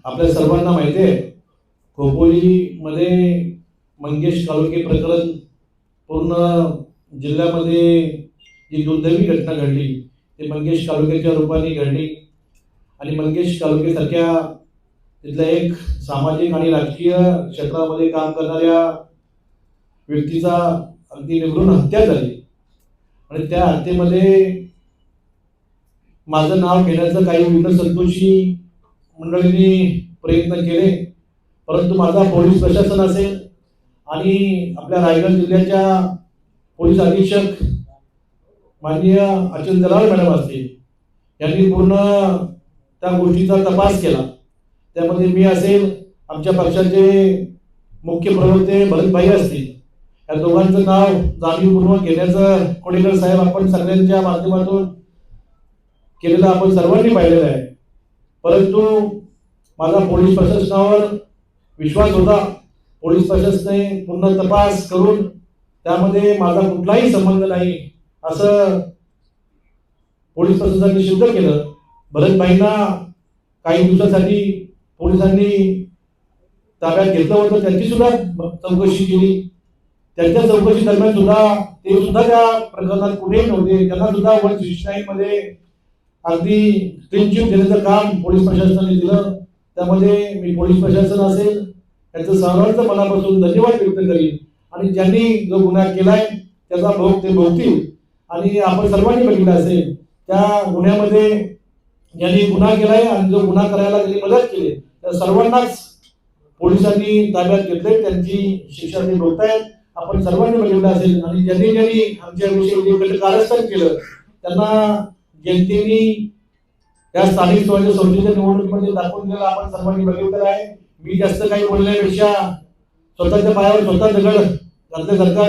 आपल्या सर्वांना माहिती आहे, खोपोलीमध्ये मंगेश काळोखे प्रकरण पूर्ण जिल्ह्यामध्ये जी दुर्दैवी घटना घडली ती मंगेश काळोखेच्या रूपाने घडली आणि मंगेश काळोखे सारख्या तिथल्या एक सामाजिक आणि राजकीय क्षेत्रामध्ये काम करणाऱ्या व्यक्तीचा अगदी निवडून हत्या झाली आणि त्या हत्येमध्ये माझं नाव घेण्याचं काही विनसंतोषी मंडळींनी प्रयत्न केले, परंतु माझा पोलीस प्रशासन असेल आणि आपल्या रायगड जिल्ह्याच्या पोलीस अधीक्षक माननीय अच्युत दलाल मॅडम असतील यांनी पूर्ण त्या गोष्टीचा तपास केला। त्यामध्ये मी असेल, आमच्या पक्षाचे मुख्य प्रवक्ते भरतभाई असतील, या दोघांचं नाव जाणीवपूर्वक घेण्याचं कोडेकर साहेब आपण सगळ्यांच्या माध्यमातून केलेलं आपण सर्वांनी पाहिलेलं आहे। परंतु माझा पोलीस प्रशासनावर विश्वास होता। पोलीस प्रशासनाने पूर्ण तपास करून त्यामध्ये माझा कुठलाही संबंध नाही असं पोलीस प्रशासनाने सिद्ध केलं। भरतभाईंना काही दिवसांसाठी पोलिसांनी ताब्यात घेतलं होतं, त्यांची सुद्धा चौकशी केली। त्यांच्या चौकशी दरम्यान सुद्धा ते सुद्धा त्या प्रकरणात कुठेही नव्हते। त्यांना सुद्धा 169 मध्ये अगदी क्लीन चिट देण्याचं काम पोलीस प्रशासनाने दिलं। त्यामध्ये मी पोलीस प्रशासन असेल त्यांचं सर्वांचं मनापासून धन्यवाद व्यक्त करीन आणि ज्यांनी जो गुन्हा केलाय त्याचा भोग ते भोगतील। आणि आपण सर्वांनी बघितलं असेल त्या गुन्ह्यामध्ये ज्यांनी गुन्हा केलाय आणि जो गुन्हा करायला ज्यांनी मदत केली त्या सर्वांनाच पोलिसांनी ताब्यात घेतले, त्यांची शिक्षा ते भोगतायत। आपण सर्वांनी बघितलं असेल आणि ज्यांनी ज्यांनी आमच्याविषयी जे कारस्थान केलं त्यांना जनतेने त्या स्थानिक स्वराज्य संस्थेच्या निवडणुकीमध्ये दाखवून दिलेलं आपण सर्वांनी बघितलेलं आहे। मी जास्त काही बोलण्यापेक्षा स्वतःच्या पायावर स्वतः दगड घातल्यासारखा